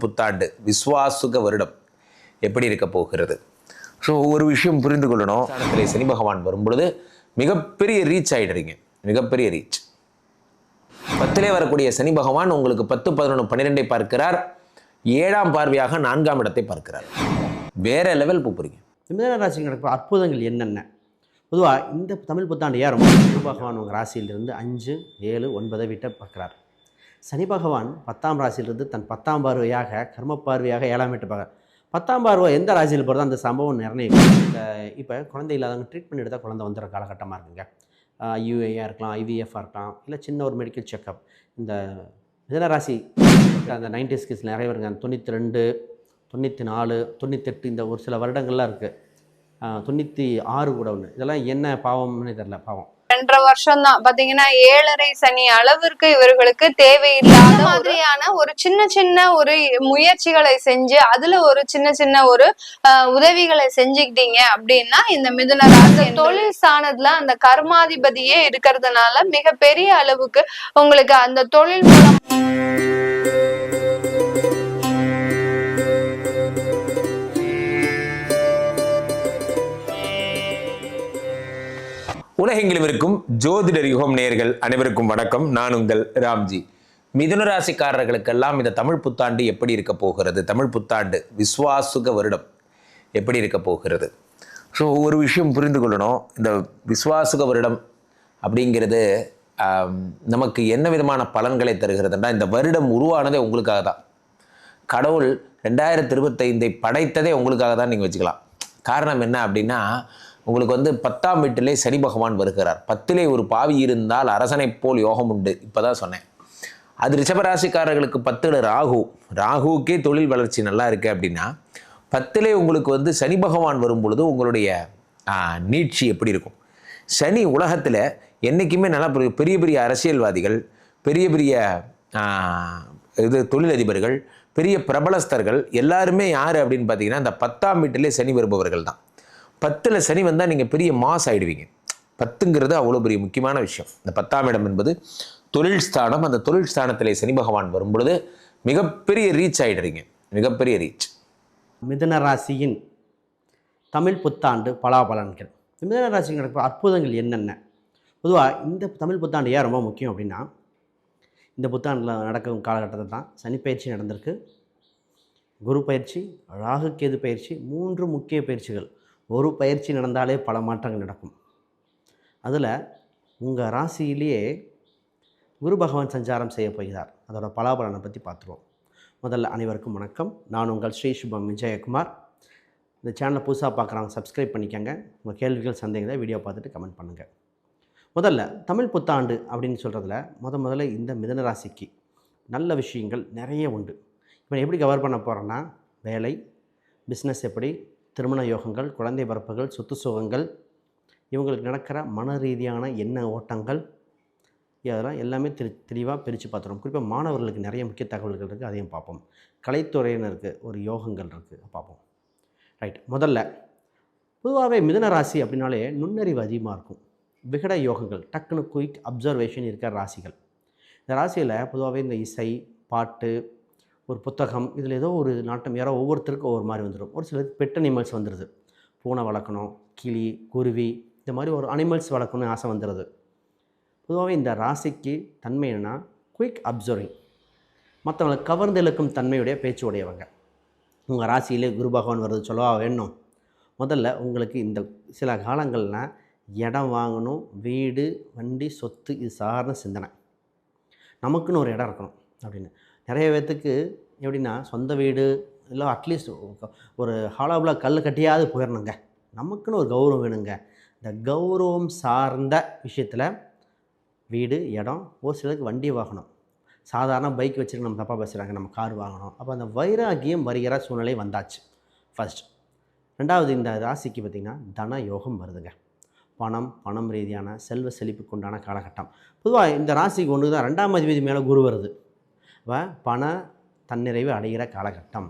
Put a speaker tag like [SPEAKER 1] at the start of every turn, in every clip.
[SPEAKER 1] புத்தாண்டு விஸ்வாசுக வருடம் எப்படி இருக்க போகிறது? ஸோ ஒரு விஷயம் புரிந்து கொள்ளணும். ஸ்தானத்திலே சனி பகவான் வரும்பொழுது மிகப்பெரிய ரீச் ஆகிடுறீங்க, மிகப்பெரிய ரீச். 10லே வரக்கூடிய சனி பகவான் உங்களுக்கு 10, 11, 12 பார்க்கிறார். 7ஆம் பார்வையாக 4ஆம் இடத்தை பார்க்கிறார். வேற லெவல் போகிறீங்க.
[SPEAKER 2] மிதுன ராசிக்கு நடக்கிற அற்புதங்கள் என்னென்ன? பொதுவாக இந்த தமிழ் புத்தாண்டு ஏறும் சனி பகவான் உங்கள் ராசியிலிருந்து 5, 7, 9 வீட்டை பார்க்குறார். சனி பகவான் 10ஆம் ராசியிலிருந்து தன் 10ஆம் பார்வையாக கர்ம பார்வையாக 7ஆம் வீட்டை பார்க்குறார். 10ஆம் பார்வை எந்த ராசியில் போகிறதோ அந்த சம்பவம் நிர்ணயிக்கும். இந்த இப்போ குழந்தை இல்லாதவங்க ட்ரீட்மெண்ட் எடுத்தால் குழந்தை வந்துடுற காலகட்டமாக இருக்குங்க. யூஏஆ இருக்கலாம், ஐவிஎஃப்ஆ இருக்கலாம், இல்லை சின்ன ஒரு மெடிக்கல் செக்கப். இந்த மிதுனராசி அந்த 90s கிட்ஸ் நிறைய வருங்க. 92, 94, 98 இந்த ஒரு சில வருடங்கள்லாம் இருக்குது. 96 கூட ஒன்று. இதெல்லாம் என்ன பாவம்னு தெரியல. பாவம்
[SPEAKER 3] 2.5 வருஷம் தான் பாத்தீங்கன்னா 7.5 சனி அளவிற்கு இவர்களுக்கு தேவையில்லாத மாதிரியான ஒரு சின்ன ஒரு முயற்சிகளை செஞ்சு அதுல ஒரு சின்ன ஒரு உதவிகளை செஞ்சுக்கிட்டீங்க அப்படின்னா இந்த மிதுன ராசி தொழில் ஸ்தானத்துல அந்த கர்மாதிபதியே இருக்கிறதுனால மிகப்பெரிய அளவுக்கு உங்களுக்கு அந்த தொழில் மூலம்
[SPEAKER 1] உலகெங்கிலும் இருக்கும் ஜோதிடர் யுகம் நேயர்கள் அனைவருக்கும் வணக்கம். நான் உங்கள் ராம்ஜி. மிதுன ராசிக்காரர்களுக்கெல்லாம் இந்த தமிழ் புத்தாண்டு எப்படி இருக்க போகிறது? தமிழ் புத்தாண்டு விஸ்வாசுக வருடம் எப்படி இருக்க போகிறது? ஸோ ஒரு விஷயம் புரிந்து கொள்ளணும். இந்த விஸ்வாசுக வருடம் அப்படிங்கிறது நமக்கு என்ன விதமான பலன்களை தருகிறதுனா, இந்த வருடம் உருவானதே உங்களுக்காக தான். கடவுள் 2025 படைத்ததே உங்களுக்காக தான் நீங்கள் வச்சுக்கலாம். காரணம் என்ன அப்படின்னா, உங்களுக்கு 10ஆம் வீட்டிலே சனி பகவான் வருகிறார். 10லே ஒரு பாவி இருந்தால் அரசனை போல் யோகம் உண்டு. இப்போ தான் சொன்னேன். அது ரிஷபராசிக்காரர்களுக்கு 10ல் ராகுவுக்கே தொழில் வளர்ச்சி நல்லா இருக்குது அப்படின்னா, 10லே உங்களுக்கு சனி பகவான் வரும் பொழுது உங்களுடைய நீட்சி எப்படி இருக்கும்? சனி உலகத்தில் என்றைக்குமே நல்லா பெரிய பெரிய அரசியல்வாதிகள், பெரிய பெரிய தொழிலதிபர்கள், பெரிய பிரபலஸ்தர்கள் எல்லாருமே யார் அப்படின்னு பார்த்தீங்கன்னா இந்த 10ஆம் வீட்டிலே சனி வருபவர்கள் தான். 10ல் சனி வந்தால் நீங்கள் பெரிய மாஸ் ஆகிடுவீங்க. 10ங்கிறது அவ்வளோ பெரிய முக்கியமான விஷயம். இந்த 10ஆம் இடம் என்பது தொழில் ஸ்தானம். அந்த தொழில் ஸ்தானத்திலே சனி பகவான் வரும் பொழுது மிகப்பெரிய ரீச் ஆகிடுறீங்க, மிகப்பெரிய ரீச்.
[SPEAKER 2] மிதுன ராசியின் தமிழ் புத்தாண்டு பலாபலன்கள். மிதுன ராசிக்கு நடக்கிற அற்புதங்கள் என்னென்ன? பொதுவாக இந்த தமிழ் புத்தாண்டு ஏன் ரொம்ப முக்கியம் அப்படின்னா, இந்த புத்தாண்டில் நடக்கும் காலகட்டத்தில் தான் சனி பயிற்சி நடந்திருக்கு, குரு பயிற்சி, ராகு கேது பயிற்சி, 3 முக்கிய பயிற்சிகள். ஒரு பயிற்சி நடந்தாலே பல மாற்றங்கள் நடக்கும். அதில் உங்கள் ராசியிலேயே குரு பகவான் சஞ்சாரம் செய்ய போகிறார். அதோட பலாபலனை பற்றி பார்த்துருவோம். முதல்ல அனைவருக்கும் வணக்கம். நான் உங்கள் ஸ்ரீ சுபம் விஜயகுமார். இந்த சேனலை புதுசாக பார்க்குறவங்க சப்ஸ்கிரைப் பண்ணிக்கோங்க. உங்கள் கேள்விகள் சந்தேகங்களை வீடியோ பார்த்துட்டு கமெண்ட் பண்ணுங்கள். முதல்ல தமிழ் புத்தாண்டு அப்படின்னு சொல்கிறதுல முதல்ல இந்த மிதுன ராசிக்கு நல்ல விஷயங்கள் நிறைய உண்டு. இப்போ எப்படி கவர் பண்ண போகிறேன்னா, வேலை, பிஸ்னஸ் எப்படி, திருமண யோகங்கள், குழந்தை பிறப்புகள், சொத்து சுகங்கள், இவங்களுக்கு நடக்கிற மன ரீதியான எண்ண ஓட்டங்கள், இதெல்லாம் எல்லாமே தெளிவாக பிரித்து பார்த்துருவோம். குறிப்பாக மாணவர்களுக்கு நிறைய முக்கிய தகவல்கள் இருக்குது, அதையும் பார்ப்போம். கலைத்துறையினருக்கு ஒரு யோகங்கள் இருக்குது, பார்ப்போம். ரைட். முதல்ல பொதுவாகவே மிதுன ராசி அப்படின்னாலே நுண்ணறிவு அதிகமாக இருக்கும். விகட யோகங்கள், டக்குனு குயிக் அப்சர்வேஷன் இருக்கிற ராசிகள். இந்த ராசியில் பொதுவாகவே இந்த இசை, பாட்டு, ஒரு புத்தகம், இதில் ஏதோ ஒரு நாட்டம் யாரோ ஒவ்வொருத்தருக்கும் ஒவ்வொரு மாதிரி வந்துடும். ஒரு சிலருக்கு பெட் அனிமல்ஸ் வந்துடுது. பூனை வளர்க்கணும், கிளி, குருவி, இந்த மாதிரி ஒரு அனிமல்ஸ் வளர்க்கணும்னு ஆசை வந்துடுது. பொதுவாகவே இந்த ராசிக்கு தன்மை என்னென்னா குயிக் அப்சர்விங், மற்றவங்களை கவர்ந்து இழுக்கும் தன்மையுடைய பேச்சு உடையவங்க. உங்கள் ராசியிலே குரு பகவான் வருது சொல்லவா வேணும்? முதல்ல உங்களுக்கு இந்த சில காலங்களில் இடம் வாங்கணும், வீடு, வண்டி, சொத்து, இது சார்ந்த சிந்தனை. நமக்குன்னு ஒரு இடம் இருக்கணும் அப்படின்னு நிறைய பேர்த்துக்கு எப்படின்னா, சொந்த வீடு இல்லை அட்லீஸ்ட் ஒரு ஹாலோவில் கல் கட்டியாவது போயிடணுங்க. நமக்குன்னு ஒரு கௌரவம் வேணுங்க. இந்த கௌரவம் சார்ந்த விஷயத்தில் வீடு, இடம், ஒரு சிலருக்கு வண்டி வாங்கணும். சாதாரண பைக் வச்சுருக்கு நம்ம தப்பாக பேசுகிறாங்க, நம்ம கார் வாங்கணும். அப்போ அந்த வைராகியம் வருகிற சூழ்நிலை வந்தாச்சு ஃபஸ்ட். ரெண்டாவது, இந்த ராசிக்கு பார்த்திங்கன்னா தன யோகம் வருதுங்க. பணம் ரீதியான செல்வ செழிப்புக்கு உண்டான காலகட்டம். பொதுவாக இந்த ராசிக்கு ஒன்று தான் 2ஆம் அதிபதி மேலே குரு வருது. பண தன்னிறைவு அடைகிற காலகட்டம்,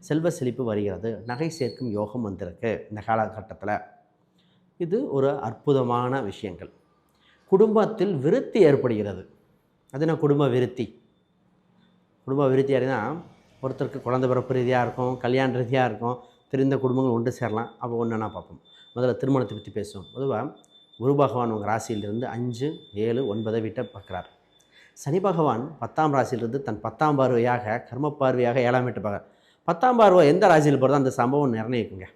[SPEAKER 2] செல்வ செழிப்பு வருகிறது, நகை சேர்க்கும் யோகம் வந்திருக்கு இந்த காலகட்டத்தில். இது ஒரு அற்புதமான விஷயங்கள். குடும்பத்தில் விருத்தி ஏற்படுகிறது. அது என்ன குடும்ப விருத்தி? குடும்ப விருத்தி அப்படின்னா, ஒருத்தருக்கு குழந்தை பிறப்பு ரீதியாக இருக்கும், கல்யாண ரீதியாக இருக்கும், தெரிந்த குடும்பங்கள் ஒன்று சேரலாம். அப்போ ஒன்றுனா பார்ப்போம். முதல்ல திருமணத்தை பற்றி பேசுவோம். பொதுவாக குரு பகவான் உங்கள் ராசியிலிருந்து 5, 7, 9 வீட்டை பார்க்குறார். சனி பகவான் 10ஆம் ராசியிலிருந்து தன் 10ஆம் பார்வையாக கர்ம பார்வையாக 7ஆம் வீட்டை பார்க்குறார். 10ஆம் பார்வை எந்த ராசியில் போகிறதோ அந்த சம்பவம் நிர்ணயிக்குங்க.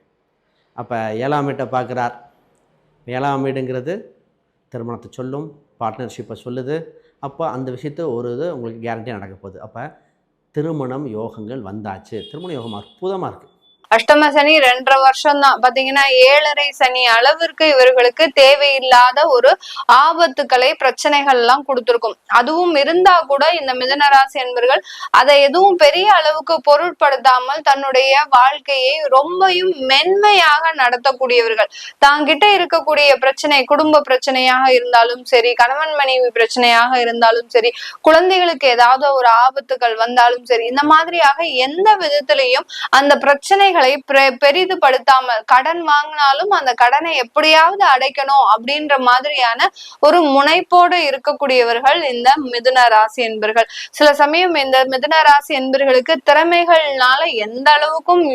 [SPEAKER 2] அப்போ 7ஆம் வீட்டை பார்க்குறார். 7ஆம் வீடுங்கிறது திருமணத்தை சொல்லும், பார்ட்னர்ஷிப்பை சொல்லுது. அப்போ அந்த விஷயத்தை ஒரு இது உங்களுக்கு கேரண்டியாக நடக்க போகுது. அப்போ திருமணம் யோகங்கள் வந்தாச்சு. திருமண யோகம் அற்புதமாக இருக்குது.
[SPEAKER 3] அஷ்டம சனி 2.5 வருஷம் தான் பாத்தீங்கன்னா 7.5 சனி அளவிற்கு இவர்களுக்கு தேவையில்லாத ஒரு ஆபத்துக்களை பிரச்சனைகள் எல்லாம் கொடுத்திருக்கும். அதுவும் இருந்தா கூட இந்த மிதுன ராசி என்பர்கள் அதை எதுவும் பெரிய அளவுக்கு பொருட்படுத்தாமல் தன்னுடைய வாழ்க்கையை ரொம்பவும் மென்மையாக நடத்தக்கூடியவர்கள். தாங்கிட்ட இருக்கக்கூடிய பிரச்சனை, குடும்ப பிரச்சனையாக இருந்தாலும் சரி, கணவன் மனைவி பிரச்சனையாக இருந்தாலும் சரி, குழந்தைகளுக்கு ஏதாவது ஒரு ஆபத்துகள் வந்தாலும் சரி, இந்த மாதிரியாக எந்த விதத்திலையும் அந்த பிரச்சனைகள் பெரிதுபடுத்தாமல், கடன் வாங்கினாலும் அந்த கடனை எப்படியாவது அடைக்கணும் அப்படின்ற மாதிரியான ஒரு முனைப்போடு இருக்கக்கூடியவர்கள் இந்த மிதுன ராசி என்பர்கள். சில சமயம் இந்த மிதுன ராசி என்பர்களுக்கு திறமைகள்னால எந்த அளவுக்கும்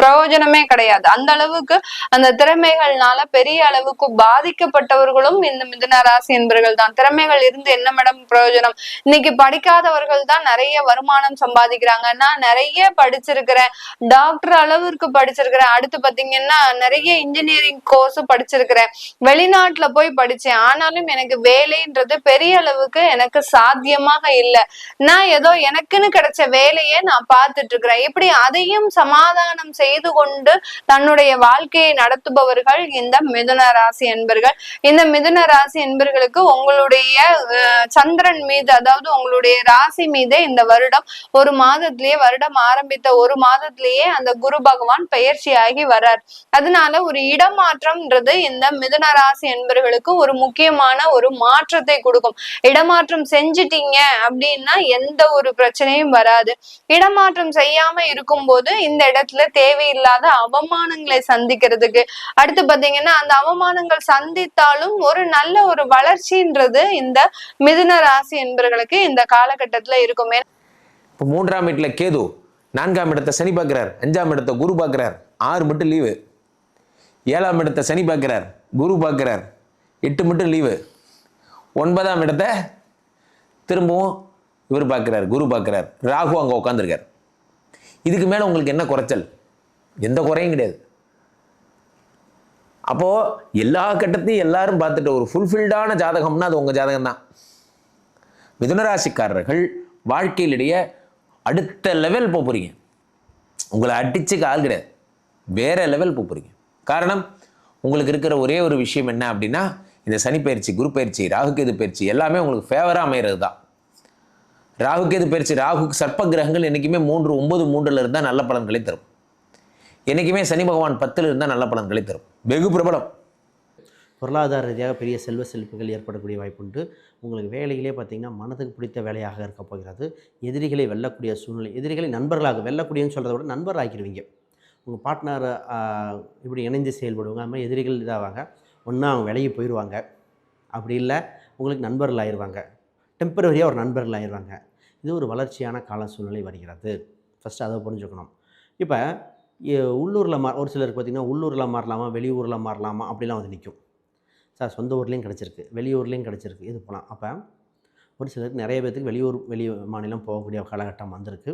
[SPEAKER 3] பிரயோஜனமே கிடையாது. அந்த அளவுக்கு அந்த திறமைகள்னால பெரிய அளவுக்கு பாதிக்கப்பட்டவர்களும் இந்த மிதுன ராசி என்பர்கள் தான். திறமைகள் இருந்து என்ன மேடம் பிரயோஜனம்? இன்னைக்கு படிக்காதவர்கள் தான் நிறைய வருமானம் சம்பாதிக்கிறாங்க. நான் நிறைய படிச்சிருக்கிறேன், டாக்டர் அளவிற்கு படிச்சிருக்கிறேன், அடுத்து பாத்தீங்கன்னா நிறைய இன்ஜினியரிங் கோர்ஸ் படிச்சிருக்கிறேன், வெளிநாட்டுல போய் படிச்சேன், ஆனாலும் எனக்கு வேலைன்றது பெரிய அளவுக்கு எனக்கு சாத்தியமாக இல்லை. நான் ஏதோ எனக்குன்னு கிடைச்ச வேலையை நான் பார்த்துட்டு இருக்கிறேன். இப்படி அதையும் சமாதானம் செய்து கொண்டு தன்னுடைய வாழ்க்கையை நடத்துபவர்கள் இந்த மிதுன ராசி என்பர்கள். இந்த மிதுன ராசி என்பர்களுக்கு உங்களுடைய சந்திரன் மீது, அதாவது உங்களுடைய ராசி மீது இந்த வருடம் ஒரு மாதத்திலேயே, வருடம் ஆரம்பித்த ஒரு மாதத்திலேயே அந்த குரு பகவான் பெயர்ச்சியாகி வர்றார். அதனால ஒரு இடமாற்றம்ன்றது இந்த மிதுன ராசி என்பர்களுக்கு ஒரு முக்கியமான ஒரு மாற்றத்தை கொடுக்கும். இடமாற்றம் செஞ்சிட்டீங்க அப்படின்னா எந்த ஒரு பிரச்சனையும் வராது. இடமாற்றம் செய்யாம இருக்கும் போது இந்த இடத்துல தேவையில்லாத அவமானங்களை சந்திக்கிறதுக்கு, அடுத்து பாத்தீங்கன்னா அந்த அவமானங்கள் சந்தித்தாலும் ஒரு நல்ல ஒரு வளர்ச்சின்றது இந்த மிதுன ராசி என்பர்களுக்கு இந்த காலகட்டத்துல இருக்குமே.
[SPEAKER 1] இப்போ 3ஆம் வீட்டுல கேது, 4ஆம் இடத்தை சனி பார்க்கிறார், 5ஆம் இடத்தை குரு பார்க்கிறார், 6 மட்டும் லீவு. 7ஆம் இடத்தை சனி பார்க்கிறார், குரு பார்க்கிறார், 8 மட்டும் லீவு. 9ஆம் இடத்தை திரும்பவும் இவர் பார்க்கிறார், குரு பார்க்கிறார், ராகு அங்கே உட்காந்துருக்கார். இதுக்கு மேலே உங்களுக்கு என்ன குறைச்சல்? எந்த குறையும் கிடையாது. அப்போது எல்லா கட்டத்தையும் எல்லாரும் பார்த்துட்டு ஒரு ஃபுல்ஃபில்டான ஜாதகம்னா அது உங்கள் ஜாதகம் தான். மிதுனராசிக்காரர்கள் வாழ்க்கையிலேயே அடுத்த லெவல் போகிறீங்க. உங்களை அடிச்சுக்க ஆள் கிடையாது, வேற லெவல் போகிறீங்க. காரணம், உங்களுக்கு இருக்கிற ஒரே ஒரு விஷயம் என்ன அப்படின்னா, இந்த சனி பயிற்சி, குரு பயிற்சி, ராகுகேது பயிற்சி எல்லாமே உங்களுக்கு ஃபேவராக அமைகிறது தான். ராகுகேது பயிற்சி, ராகுக்கு சர்ப்ப கிரகங்கள் என்றைக்குமே 3, 9, 3ல் இருந்தால் நல்ல பலன்களை தரும். என்றைக்குமே சனி பகவான் 10ல் இருந்தால் நல்ல பலன்களை தரும். வெகு பிரபலம்.
[SPEAKER 2] பொருளாதார ரீதியாக பெரிய செல்வ செழிப்புகள் ஏற்படக்கூடிய வாய்ப்புண்டு. உங்களுக்கு வேலையிலே பார்த்திங்கன்னா மனதுக்கு பிடித்த வேலையாக இருக்க போகிறது. எதிரிகளை வெல்லக்கூடிய சூழ்நிலை, எதிரிகளை நண்பர்களாக வெல்லக்கூடியன்னு சொல்கிறத விட நண்பர் ஆக்கிடுவீங்க. உங்கள் பார்ட்னர் இப்படி இணைந்து செயல்படுவாங்க. அது மாதிரி எதிரிகள் இதாவாங்க. ஒன்றா அவங்க விலகி போயிடுவாங்க, அப்படி இல்லை உங்களுக்கு நண்பர்கள் ஆயிடுவாங்க, டெம்பரவரியாக ஒரு நண்பர்கள் ஆயிடுவாங்க. இது ஒரு வளர்ச்சியான கால சூழ்நிலை வருகிறது. ஃபஸ்ட்டு அதை புரிஞ்சுக்கணும். இப்போ உள்ளூரில் ஒரு சிலருக்கு பார்த்திங்கன்னா உள்ளூரில் மாறலாமா, வெளியூரில் மாறலாமா அப்படிலாம் வந்து நிற்கும். சார் சொந்த ஊர்லேயும் கிடச்சிருக்கு, வெளியூர்லேயும் கிடச்சிருக்கு, இது போகலாம். அப்போ ஒரு சிலருக்கு நிறைய பேர்த்துக்கு வெளி மாநிலம் போகக்கூடிய காலகட்டம் வந்திருக்கு.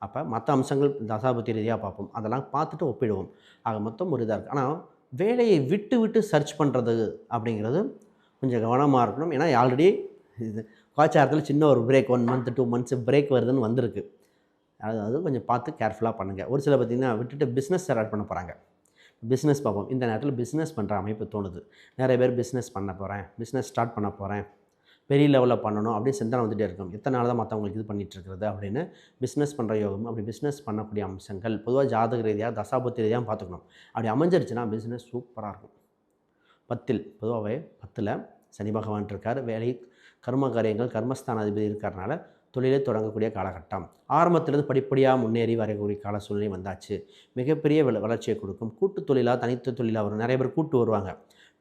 [SPEAKER 2] அப்போ மற்ற அம்சங்கள் தசாபுத்தி ரீதியாக பார்ப்போம், அதெல்லாம் பார்த்துட்டு ஒப்பிடுவோம். ஆக மொத்தம் ஒரு இதாக இருக்குது. ஆனால் வேலையை விட்டு சர்ச் பண்ணுறது அப்படிங்கிறது கொஞ்சம் கவனமாக இருக்கணும். ஏன்னா ஆல்ரெடி இது கோச்சாரத்தில் சின்ன ஒரு பிரேக் 1 month 2 months பிரேக் வருதுன்னு வந்திருக்கு. அதாவது கொஞ்சம் பார்த்து கேர்ஃபுல்லாக பண்ணுங்கள். ஒரு சில பார்த்திங்கன்னா விட்டுட்டு பிஸ்னஸ் ஸ்டார்ட் பண்ண போகிறாங்க. பிஸ்னஸ் பார்ப்போம். இந்த நேரத்தில் பிஸ்னஸ் பண்ணுற அமைப்பு தோணுது. நிறைய பேர் பிஸ்னஸ் பண்ண போகிறேன், பிஸ்னஸ் ஸ்டார்ட் பண்ண போகிறேன், பெரிய லெவலில் பண்ணணும் அப்படின்னு சிந்தனை வந்துகிட்டே இருக்கும். எத்தனை நாள் தான் மற்றவங்களுக்கு இது பண்ணிகிட்ருக்கிறது அப்படின்னு பிஸ்னஸ் பண்ணுற யோகம். அப்படி பிஸ்னஸ் பண்ணக்கூடிய அம்சங்கள் பொதுவாக ஜாதக ரீதியாக தசாபுத்தி ரீதியாக பார்த்துக்கணும். அப்படி அமைஞ்சிருச்சுன்னா பிஸ்னஸ் சூப்பராக இருக்கும். 10ல் பொதுவாகவே 10ல் சனி பகவான் இருக்கார். வேலை, கர்ம காரியங்கள், கர்மஸ்தானாதிபதி இருக்கிறனால தொழிலை தொடங்கக்கூடிய காலகட்டம். ஆரம்பத்திலிருந்து படிப்படியாக முன்னேறி வரக்கூடிய கால சூழ்நிலை வந்தாச்சு. மிகப்பெரிய வளர்ச்சியை கொடுக்கும். கூட்டு தொழிலாக, தனித்த தொழிலாக வரும். நிறைய பேர் கூட்டு வருவாங்க.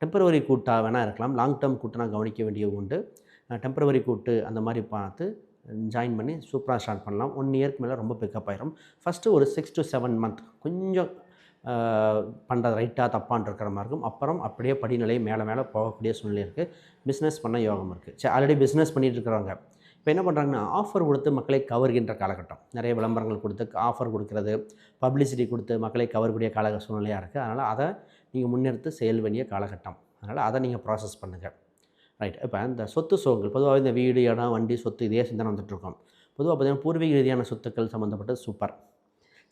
[SPEAKER 2] டெம்பரவரி கூட்டாக வேணால் இருக்கலாம், லாங் டேர்ம் கூட்டுனா கவனிக்க வேண்டிய உண்டு. டெம்பரவரி கூட்டு அந்த மாதிரி பார்த்து ஜாயின் பண்ணி சூப்பராக ஸ்டார்ட் பண்ணலாம். 1 இயர்க்கு மேலே ரொம்ப பிக்கப் ஆயிரும். ஃபஸ்ட்டு ஒரு 6 to 7 மந்த் கொஞ்சம் பண்ணுறது ரைட்டாக தப்பான்னு இருக்கிற மாதிரி இருக்கும். அப்புறம் அப்படியே படிநிலை மேலே மேலே போகக்கூடிய சூழ்நிலை இருக்குது. பிஸ்னஸ் பண்ண யோகம் இருக்குது. சரி, ஆல்ரெடி பிஸ்னஸ் பண்ணிகிட்டு இருக்கிறவங்க இப்போ என்ன பண்ணுறாங்கன்னா, ஆஃபர் கொடுத்து மக்களை கவர்கின்ற காலகட்டம். நிறைய விளம்பரங்கள் கொடுத்து ஆஃபர் கொடுக்கறது, பப்ளிசிட்டி கொடுத்து மக்களை கவரக்கூடிய சூழ்நிலையாக இருக்குது. அதனால் அதை நீங்கள் முன்னெடுத்து செயல் வேண்டிய காலகட்டம். அதனால் அதை நீங்கள் ப்ராசஸ் பண்ணுங்கள். ரைட். இப்போ இந்த சொத்து சோகங்கள் பொதுவாக இந்த வீடு, இடம், வண்டி, சொத்து இதே சிந்தனை வந்துட்டுருக்கோம். பொதுவாக பார்த்தீங்கன்னா பூர்வீக ரீதியான சொத்துக்கள் சம்மந்தப்பட்டது சூப்பர்.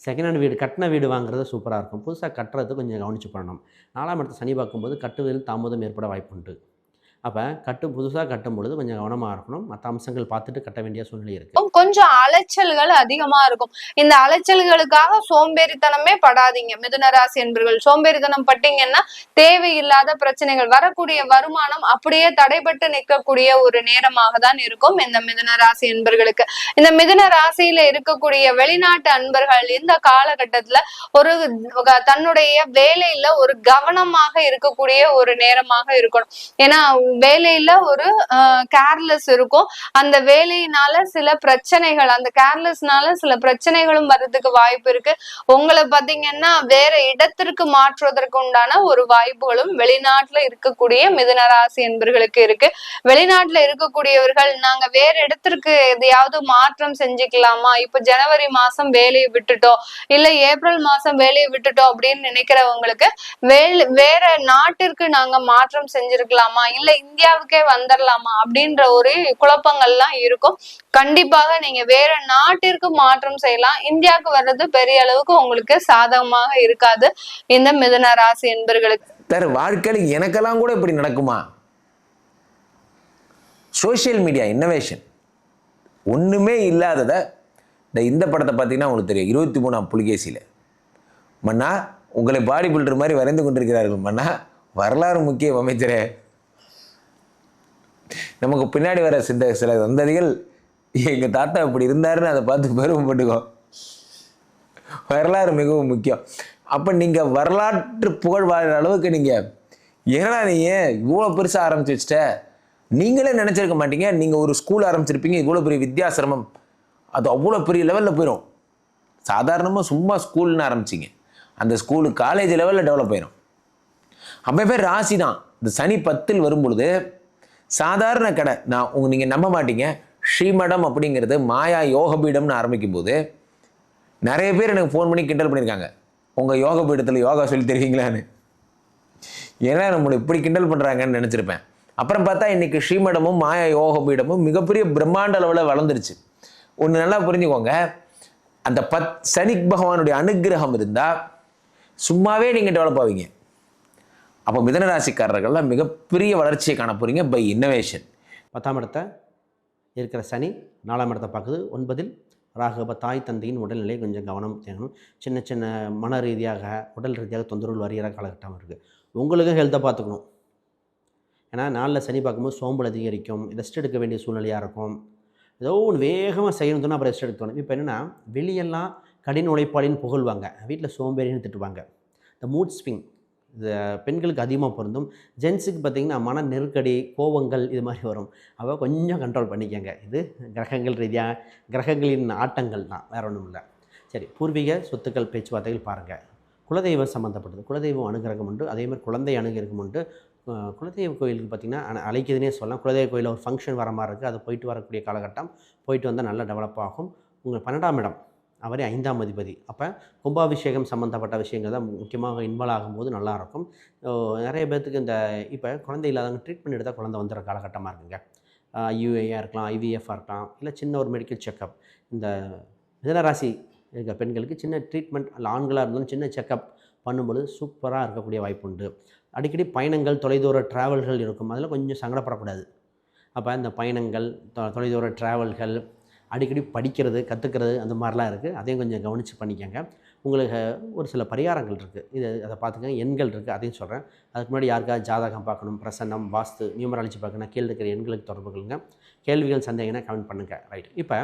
[SPEAKER 2] செகண்ட் ஹேண்ட் வீடு, கட்டின வீடு வாங்குறது சூப்பராக இருக்கும். புதுசாக கட்டுறது கொஞ்சம் கவனித்து பண்ணணும். 4ஆம் இடத்தை சனி பார்க்கும்போது கட்டுவதில் தாமதம் ஏற்பட வாய்ப்புண்டு. அப்போ புதுசாக கட்டும் பொழுது கொஞ்சம் கவனமாக இருக்கணும். மற்ற அம்சங்கள் பார்த்துட்டு கட்ட வேண்டிய சூழ்நிலை இருக்குது.
[SPEAKER 3] கொஞ்சம் அலைச்சல்கள் அதிகமா இருக்கும். இந்த அலைச்சல்களுக்காக சோம்பேறித்தனமே படாதீங்க மிதுன ராசி என்பர்கள். சோம்பேறித்தனம் பட்டீங்கன்னா தேவையில்லாத பிரச்சனைகள், வரக்கூடிய வருமானம் அப்படியே தடைபட்டு நிற்கக்கூடிய ஒரு நேரமாக தான் இருக்கும் இந்த மிதுன ராசி என்பர்களுக்கு. இந்த மிதுன ராசியில இருக்கக்கூடிய வெளிநாட்டு அன்பர்கள் இந்த காலகட்டத்துல ஒரு தன்னுடைய வேலையில ஒரு கவனமாக இருக்கக்கூடிய ஒரு நேரமாக இருக்கணும். ஏன்னா வேலையில ஒரு கேர்லெஸ் இருக்கும். அந்த வேலையினால சில பிரச்சனைகள், அந்த கேர்லெஸ்னால சில பிரச்சனைகளும் வர்றதுக்கு வாய்ப்பு இருக்கு. உங்களை பாத்தீங்கன்னா வேற இடத்திற்கு மாற்றுவதற்கு உண்டான ஒரு வாய்ப்புகளும் வெளிநாட்டுல இருக்கக்கூடிய மிதுன ராசி என்பர்களுக்கு இருக்கு. வெளிநாட்டுல இருக்கக்கூடியவர்கள் நாங்க வேற இடத்திற்கு எதையாவது மாற்றம் செஞ்சுக்கலாமா, இப்ப ஜனவரி மாசம் வேலையை விட்டுட்டோம், இல்ல ஏப்ரல் மாசம் வேலையை விட்டுட்டோம் அப்படின்னு நினைக்கிறவங்களுக்கு வேற நாட்டிற்கு நாங்க மாற்றம் செஞ்சிருக்கலாமா, இல்ல இந்தியாவுக்கே வந்துடலாமா அப்படின்ற ஒரு குழப்பங்கள்லாம் இருக்கும். கண்டிப்பாக நீங்க வேற நாட்டிற்கு மாற்றம் செய்யலாம். இந்தியாவுக்கு வர்றது பெரிய அளவுக்கு உங்களுக்கு சாதகமாக இருக்காது இந்த மிதுன ராசி என்பர்களுக்கு.
[SPEAKER 1] வாழ்க்கையில் எனக்கெல்லாம் கூட இப்படி நடக்குமா? சோசியல் மீடியா இன்னோவேஷன் ஒண்ணுமே இல்லாதத இந்த படத்தை பார்த்தீங்கன்னா உங்களுக்கு தெரியும். 23ஆம் புலிகேசியில மன்னா உங்களை பாடி பில்டர் மாதிரி வரைந்து கொண்டிருக்கிறார்கள். மன்னா வரலாறு முக்கிய அமைச்சரே. நமக்கு பின்னாடி வர சில சந்ததிகள் எங்கள் தாத்தா இப்படி இருந்தாருன்னு அதை பார்த்து பெருமைப்பட்டுக்கோ. வரலாறு மிகவும் முக்கியம். அப்போ நீங்கள் வரலாற்று புகழ் வாழ்கிற அளவுக்கு நீங்கள் ஏன்னா நீங்கள் இவ்வளோ பெருசாக ஆரம்பிச்சு வச்சுட்ட, நீங்களே நினச்சிருக்க மாட்டீங்க. நீங்கள் ஒரு ஸ்கூல் ஆரம்பிச்சிருப்பீங்க, இவ்வளோ பெரிய வித்யாசிரமம், அது அவ்வளோ பெரிய லெவலில் போயிடும். சாதாரணமாக சும்மா ஸ்கூல்னு ஆரம்பிச்சிங்க, அந்த ஸ்கூலு காலேஜ் லெவலில் டெவலப் ஆயிடும். அப்போ பேர் ராசி தான். இந்த சனி 10 வரும்பொழுது சாதாரண கடை நீங்கள் நம்ப மாட்டீங்க. ஸ்ரீமடம் அப்படிங்கிறது மாயா யோகபீடம்னு ஆரம்பிக்கும் போது நிறைய பேர் எனக்கு ஃபோன் பண்ணி கிண்டல் பண்ணியிருக்காங்க, உங்கள் யோக பீடத்தில் யோகா சொல்லி தெரியுங்களான்னு. ஏன்னா நம்மளை இப்படி கிண்டல் பண்ணுறாங்கன்னு நினச்சிருப்பேன். அப்புறம் பார்த்தா இன்றைக்கி ஸ்ரீமடமும் மாயா யோகபீடமும் மிகப்பெரிய பிரம்மாண்ட அளவில் வளர்ந்துருச்சு. ஒன்று நல்லா புரிஞ்சுக்கோங்க, அந்த சனி பகவானுடைய அனுகிரகம் இருந்தால் சும்மாவே நீங்கள் டெவலப் ஆவீங்க. அப்போ மிதனராசிக்காரர்கள்லாம் மிகப்பெரிய வளர்ச்சியை காண போகிறீங்க பை இன்னோவேஷன்.
[SPEAKER 2] 10ஆம் இடத்தை இருக்கிற சனி 4ஆம் இடத்தை பார்க்குது. 9இல் ராகு. அப்போ தாய் தந்தையின் உடல்நிலை கொஞ்சம் கவனம் தேங்கணும். சின்ன சின்ன மன ரீதியாக உடல் ரீதியாக தொந்தரவுகள் வருகிற காலகட்டம் இருக்குது. உங்களுக்கும் ஹெல்த்தை பார்த்துக்கணும். ஏன்னா 4ல் சனி பார்க்கும்போது சோம்பல் அதிகரிக்கும், ரெஸ்ட் எடுக்க வேண்டிய சூழ்நிலையாக இருக்கும். ஏதோ ஒன்று வேகமாக செய்யணும் தோணும், அப்புறம் ரெஸ்ட் எடுக்க தோணும். இப்போ என்னென்னா வெளியெல்லாம் கடின உழைப்பாளின்னு புகழ்வாங்க, வீட்டில் சோம்பேறின்னு திட்டுவாங்க. இந்த மூட் ஸ்விங் இந்த பெண்களுக்கு அதிகமாக பொருந்தும். ஜென்ஸுக்கு பார்த்திங்கன்னா மன நெருக்கடி, கோபங்கள் இது மாதிரி வரும். அப்போ கொஞ்சம் கண்ட்ரோல் பண்ணிக்கங்க. இது கிரகங்கள் ரீதியாக கிரகங்களின் ஆட்டங்கள் தான், வேறு ஒன்றும் இல்லை. சரி, பூர்வீக சொத்துக்கள் பேச்சுவார்த்தைகள் பாருங்கள். குலதெய்வம் சம்மந்தப்பட்டது, குலதெய்வம் அனுகிரகம் உண்டு. அதேமாதிரி குழந்தை அனுகிரகம் உண்டு. குலதெய்வ கோயிலுக்கு பார்த்திங்கன்னா அழைக்குதுன்னே சொல்லலாம். குலதெய்வ கோயிலில் ஒரு ஃபங்க்ஷன் வர மாதிரி இருக்குது, அது போயிட்டு வரக்கூடிய காலகட்டம். போயிட்டு வந்தால் நல்லா டெவலப் ஆகும். உங்கள் 12ஆம் இடம் அவரே 5ஆம் அதிபதி. அப்போ கும்பாபிஷேகம் சம்மந்தப்பட்ட விஷயங்கள் தான் முக்கியமாக இன்வால்வ் ஆகும்போது நல்லாயிருக்கும். நிறைய பேர்த்துக்கு இந்த இப்போ குழந்தை இல்லாதவங்க ட்ரீட்மெண்ட் எடுத்தால் குழந்தை வந்துடுற காலகட்டமாக இருக்குங்க. யூஏஆ இருக்கலாம், ஐவிஎஃப்ஆ இருக்கலாம், இல்லை சின்ன ஒரு மெடிக்கல் செக்கப். இந்த மிதனராசி இருக்க பெண்களுக்கு சின்ன ட்ரீட்மெண்ட், இல்லை ஆண்களாக இருந்தாலும் சின்ன செக்கப் பண்ணும்பொழுது சூப்பராக இருக்கக்கூடிய வாய்ப்பு உண்டு. அடிக்கடி பயணங்கள், தொலைதூர ட்ராவல்கள் இருக்கும், அதில் கொஞ்சம் சங்கடப்படக்கூடாது. அப்போ இந்த பயணங்கள், தொலைதூர ட்ராவல்கள், அடிக்கடி படிக்கிறது, கற்றுக்கிறது, அந்த மாதிரிலாம் இருக்குது. அதையும் கொஞ்சம் கவனித்து பண்ணிக்கோங்க. உங்களுக்கு ஒரு சில பரிகாரங்கள் இருக்குது, அதை பார்த்துக்கங்க. எண்கள் இருக்குது, அதையும் சொல்கிறேன். அதுக்கு முன்னாடி யாருக்காவது ஜாதகம் பார்க்கணும், பிரசன்னம், வாஸ்து, நியூமராலஜி பார்க்கணும், கீழே இருக்கிற எண்களுக்கு தொடர்பு கொள்ளுங்க. கேள்விகள் சந்தேகம்னா கமெண்ட் பண்ணுங்கள். ரைட். இப்போ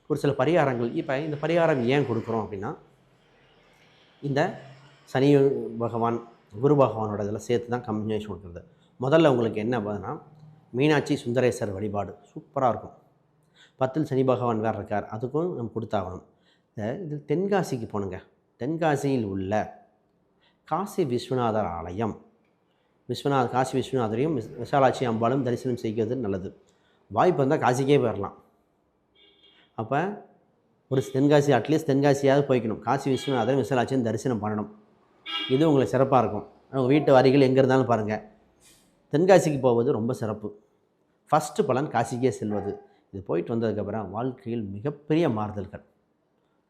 [SPEAKER 2] ஒரு சில பரிகாரங்கள். இப்போ இந்த பரிகாரம் ஏன் கொடுக்குறோம் அப்படின்னா, இந்த சனி பகவான், குரு பகவானோட இதில் சேர்த்து தான் கம்பினேஷன் கொடுக்குறது. முதல்ல உங்களுக்கு என்ன பார்த்தீங்கன்னா, மீனாட்சி சுந்தரேஸ்வர் வழிபாடு சூப்பராக இருக்கும். 10ல் சனி பகவான் வேறு இருக்கார், அதுக்கும் நம்ம கொடுத்தாகணும். இது தென்காசிக்கு போகணுங்க. தென்காசியில் உள்ள காசி விஸ்வநாதர் ஆலயம், காசி விஸ்வநாதரையும் விசாலாட்சி அம்பாலும் தரிசனம் செய்கிறது நல்லது. வாய்ப்பு இருந்தால் காசிக்கே போயிடலாம். அப்போ ஒரு தென்காசி, அட்லீஸ்ட் தென்காசியாவது போய்க்கணும். காசி விஸ்வநாதரும் விசாலாட்சியும் தரிசனம் பண்ணணும். இது உங்களுக்கு சிறப்பாக இருக்கும். உங்கள் வீட்டு அருகில் எங்கே இருந்தாலும் பாருங்கள், தென்காசிக்கு போவது ரொம்ப சிறப்பு. ஃபஸ்ட்டு பலன் காசிக்கே செல்வது. இது போயிட்டு வந்ததுக்கப்புறம் வாழ்க்கையில் மிகப்பெரிய மாறுதல்கள்,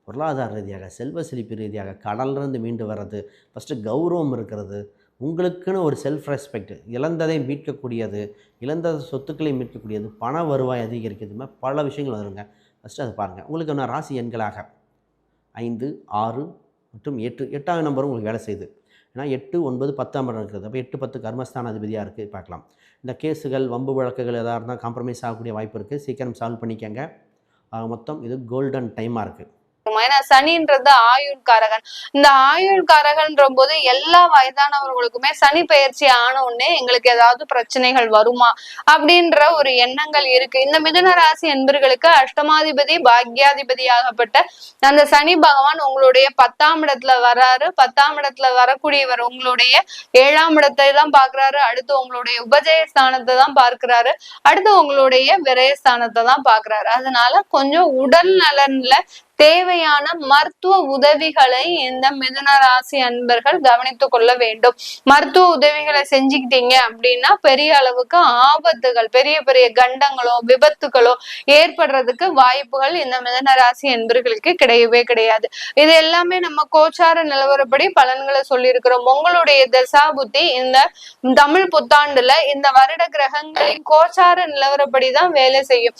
[SPEAKER 2] பொருளாதார ரீதியாக, செல்வ செழிப்பு ரீதியாக, கடலிருந்து மீண்டு வர்றது, ஃபஸ்ட்டு கௌரவம் இருக்கிறது, உங்களுக்குன்னு ஒரு செல்ஃப் ரெஸ்பெக்ட், இழந்ததை மீட்கக்கூடியது, இழந்த சொத்துக்களை மீட்கக்கூடியது, பண வருவாய் அதிகரிக்கிறது, பல விஷயங்கள் வந்துருங்க. ஃபஸ்ட்டு அதை பாருங்கள். உங்களுக்கு நான் ராசி எண்களாக 5, 6 மற்றும் 8, 8ஆவது நம்பரும் உங்களுக்கு வேலை செய்யுது. ஏன்னா 8, 9, 10ஆம் இடம் இருக்குது. அப்போ 8, 10 கர்மஸ்தான அதிபதியாக இருக்குது. பார்க்கலாம். இந்த கேஸுகள், வம்பு வழக்குகள் எதாக இருந்தால் காம்ப்ரமைஸ் ஆகக்கூடிய வாய்ப்பு இருக்குது. சீக்கிரம் சால்வ் பண்ணிக்கங்க. மொத்தம் இது கோல்டன் டைமாக இருக்குது.
[SPEAKER 3] ஏன்னா சனின்றது ஆயுள்காரகன். இந்த ஆயுள்காரகன்ற போது எல்லா வயதானவர்களுக்குமே சனி பயிற்சி ஆன உடனே எங்களுக்கு ஏதாவது பிரச்சனைகள் வருமா அப்படின்ற ஒரு எண்ணங்கள் இருக்கு. இந்த மிதுன ராசி என்பர்களுக்கு அஷ்டமாதிபதி பாக்யாதிபதியாகப்பட்ட அந்த சனி பகவான் உங்களுடைய 10ஆம் இடத்துல வர்றாரு. 10ஆம் இடத்துல வரக்கூடியவர் உங்களுடைய 7ஆம் இடத்தை தான் பாக்குறாரு. அடுத்து உங்களுடைய உபஜய ஸ்தானத்தை தான் பார்க்கிறாரு. அடுத்து உங்களுடைய விரயஸ்தானத்தை தான் பாக்குறாரு. அதனால கொஞ்சம் உடல் நலன்ல தேவையான மருத்துவ உதவிகளை இந்த மிதுன ராசி அன்பர்கள் கவனித்துக் கொள்ள வேண்டும். மருத்துவ உதவிகளை செஞ்சுக்கிட்டீங்க அப்படின்னா பெரிய அளவுக்கு ஆபத்துகள், பெரிய பெரிய கண்டங்களோ விபத்துகளோ ஏற்படுறதுக்கு வாய்ப்புகள் இந்த மிதுன ராசி அன்பர்களுக்கு கிடையவே கிடையாது. இது எல்லாமே நம்ம கோச்சார நிலவரப்படி பலன்களை சொல்லியிருக்கிறோம். உங்களுடைய தசா புத்தி இந்த தமிழ் புத்தாண்டுல இந்த வருட கிரகங்களின் கோச்சார நிலவரப்படிதான் வேலை செய்யும்.